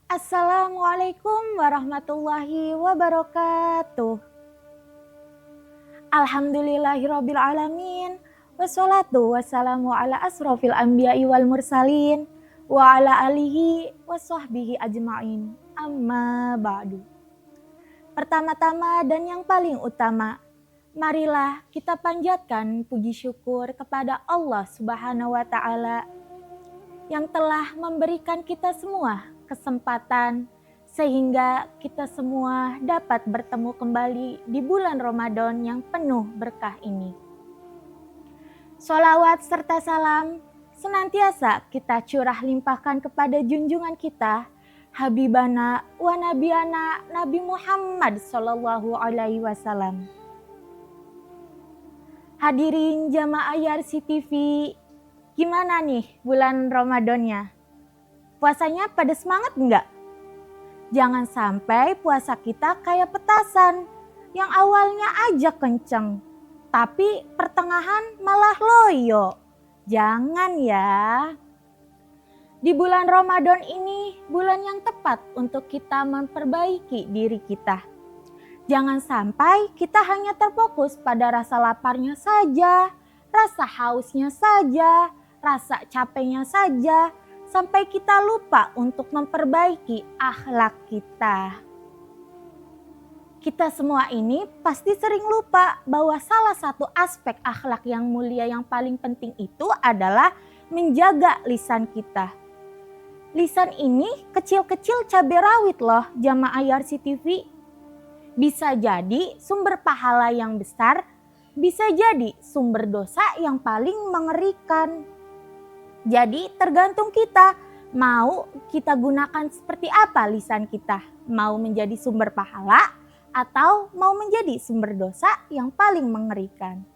Assalamualaikum warahmatullahi wabarakatuh. Alhamdulillahirabbil alamin. Wassalatu wassalamu ala asrofil anbiya'i wal mursalin wa ala alihi washabbihi ajma'in. Amma ba'du. Pertama-tama dan yang paling utama, marilah kita panjatkan puji syukur kepada Allah Subhanahu wa taala yang telah memberikan kita semua kesempatan sehingga kita semua dapat bertemu kembali di bulan Ramadan yang penuh berkah ini. Sholawat serta salam senantiasa kita curah limpahkan kepada junjungan kita, Habibana wa Nabiyana Nabi Muhammad Sallallahu Alaihi Wasallam. Hadirin jamaah Yarsi TV, gimana nih bulan Ramadannya? Puasanya pada semangat enggak? Jangan sampai puasa kita kayak petasan yang awalnya aja kenceng, tapi pertengahan malah loyo. Jangan ya. Di bulan Ramadan ini bulan yang tepat untuk kita memperbaiki diri kita. Jangan sampai kita hanya terfokus pada rasa laparnya saja, rasa hausnya saja, rasa capeknya saja, sampai kita lupa untuk memperbaiki akhlak kita. Kita semua ini pasti sering lupa bahwa salah satu aspek akhlak yang mulia yang paling penting itu adalah menjaga lisan kita. Lisan ini kecil-kecil cabai rawit loh jamaah Yarsi TV. Bisa jadi sumber pahala yang besar, bisa jadi sumber dosa yang paling mengerikan. Jadi tergantung kita, mau kita gunakan seperti apa lisan kita. Mau menjadi sumber pahala atau mau menjadi sumber dosa yang paling mengerikan.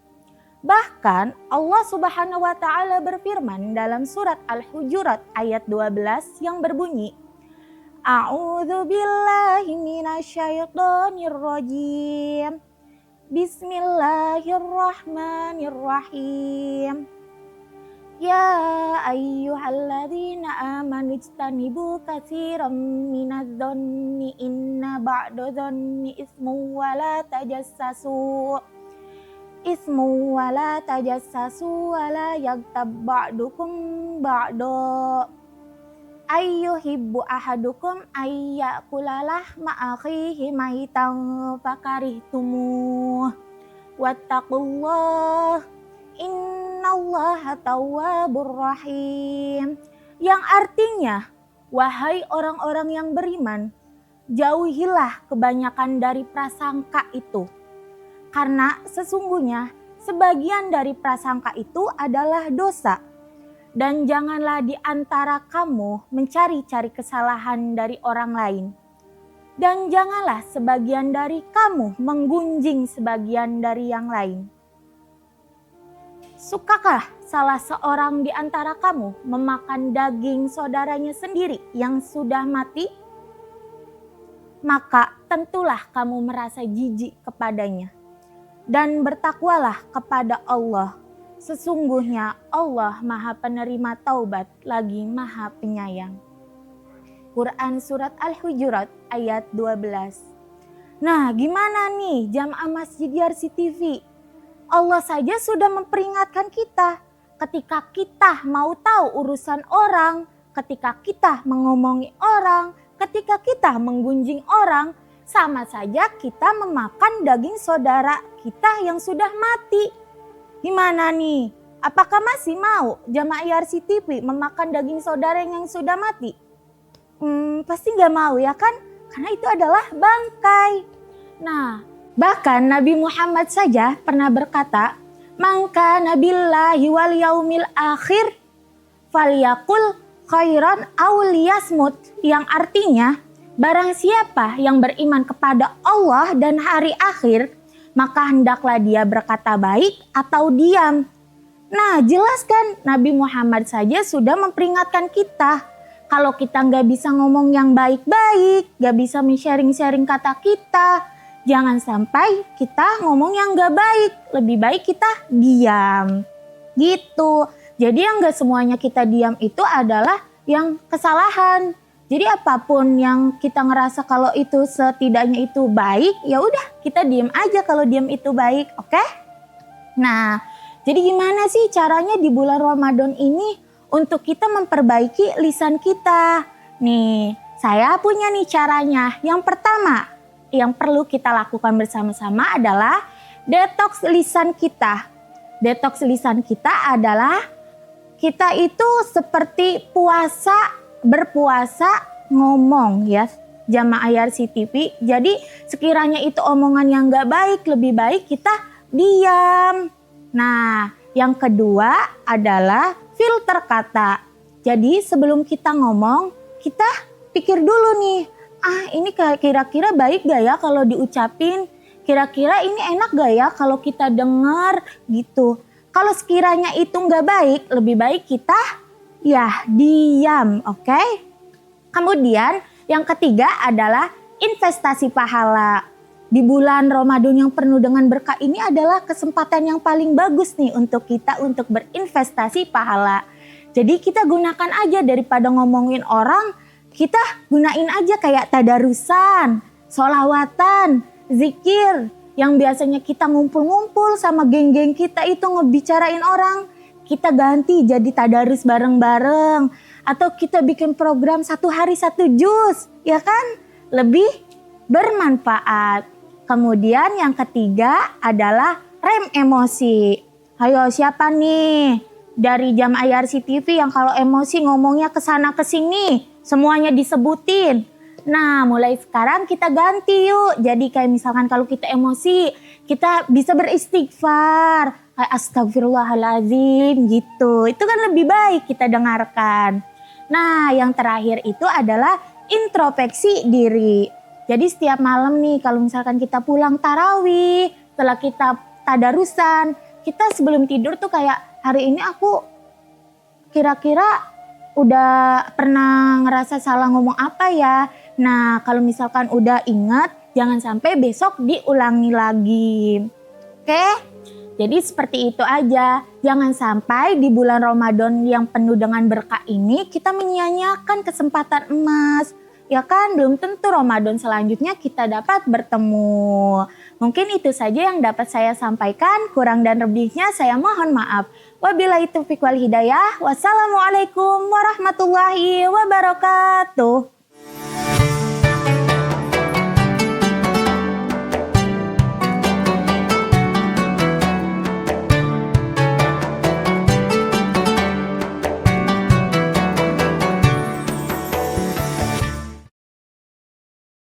Bahkan Allah Subhanahu wa taala berfirman dalam surat Al-Hujurat ayat 12 yang berbunyi, A'udzu billahi minasyaitonir rajim. Bismillahirrahmanirrahim. Ya ayyuhalladzina amanu ijtanibu katsiran minadh-dhonni inna ba'dadh-dhonni ismu wa la tajassasu. Ismu wa la tajassasu wa la yaghtab ba'dukum ba'da. Ayyuhibbu ahadukum ayyakulalah ma'akhihi maitan fakarihtumu. Wattaqullah. Innallaha tawwabur rahim. Yang artinya, wahai orang-orang yang beriman, jauhilah kebanyakan dari prasangka itu. Karena sesungguhnya sebagian dari prasangka itu adalah dosa. Dan janganlah di antara kamu mencari-cari kesalahan dari orang lain. Dan janganlah sebagian dari kamu menggunjing sebagian dari yang lain. Sukakah salah seorang di antara kamu memakan daging saudaranya sendiri yang sudah mati? Maka tentulah kamu merasa jijik kepadanya. Dan bertakwalah kepada Allah. Sesungguhnya Allah Maha Penerima Taubat lagi Maha Penyayang. Quran Surat Al-Hujurat ayat 12. Nah, gimana nih jamaah Masjid Yarsi TV? Allah saja sudah memperingatkan kita ketika kita mau tahu urusan orang, ketika kita mengomongi orang, ketika kita menggunjing orang, sama saja kita memakan daging saudara kita yang sudah mati. Gimana nih? Apakah masih mau jamaah Yarsi TV memakan daging saudara yang sudah mati? Pasti gak mau ya kan? Karena itu adalah bangkai. Nah, bahkan Nabi Muhammad saja pernah berkata, "Man kana billahi wal yaumil akhir falyaqul khairan aw liyasmut." Yang artinya, barang siapa yang beriman kepada Allah dan hari akhir, maka hendaklah dia berkata baik atau diam. Nah, jelas kan Nabi Muhammad saja sudah memperingatkan kita. Kalau kita nggak bisa ngomong yang baik-baik, nggak bisa men-sharing kata kita, jangan sampai kita ngomong yang nggak baik. Lebih baik kita diam. Gitu. Jadi yang nggak semuanya kita diam itu adalah yang kesalahan. Jadi apapun yang kita ngerasa kalau itu setidaknya itu baik, ya udah kita diem aja kalau diem itu baik, oke? Nah, jadi gimana sih caranya di bulan Ramadan ini untuk kita memperbaiki lisan kita? Nih, saya punya nih caranya. Yang pertama, yang perlu kita lakukan bersama-sama adalah detox lisan kita. Detox lisan kita adalah kita itu seperti berpuasa ngomong ya, jamaah IRCTV. Jadi sekiranya itu omongan yang gak baik, lebih baik kita diam. Nah, yang kedua adalah filter kata. Jadi sebelum kita ngomong, kita pikir dulu nih, ini kira-kira baik gak ya kalau diucapin? Kira-kira ini enak gak ya kalau kita dengar gitu. Kalau sekiranya itu gak baik, lebih baik kita ya diam, oke? Kemudian yang ketiga adalah investasi pahala. Di bulan Ramadan yang penuh dengan berkah ini adalah kesempatan yang paling bagus nih untuk kita untuk berinvestasi pahala. Jadi kita gunakan aja daripada ngomongin orang, kita gunain aja kayak tadarusan, sholawatan, zikir. Yang biasanya kita ngumpul-ngumpul sama geng-geng kita itu ngebicarain orang. Kita ganti jadi tadarus bareng-bareng. Atau kita bikin program 1 hari 1 juz, ya kan? Lebih bermanfaat. Kemudian yang ketiga adalah rem emosi. Ayo siapa nih dari jamaah IRCTV yang kalau emosi ngomongnya kesana kesini, semuanya disebutin. Nah, mulai sekarang kita ganti yuk. Jadi kayak misalkan kalau kita emosi, kita bisa beristighfar. Kayak astagfirullahaladzim gitu. Itu kan lebih baik kita dengarkan. Nah, yang terakhir itu adalah introspeksi diri. Jadi setiap malam nih kalau misalkan kita pulang tarawih, setelah kita tadarusan, kita sebelum tidur tuh kayak hari ini aku kira-kira udah pernah ngerasa salah ngomong apa ya. Nah, kalau misalkan udah ingat, jangan sampai besok diulangi lagi. Oke? Jadi seperti itu aja. Jangan sampai di bulan Ramadan yang penuh dengan berkah ini kita menyia-nyiakan kesempatan emas. Ya kan, belum tentu Ramadan selanjutnya kita dapat bertemu. Mungkin itu saja yang dapat saya sampaikan. Kurang dan lebihnya saya mohon maaf. Wabillahi taufiq wal hidayah. Wassalamualaikum warahmatullahi wabarakatuh.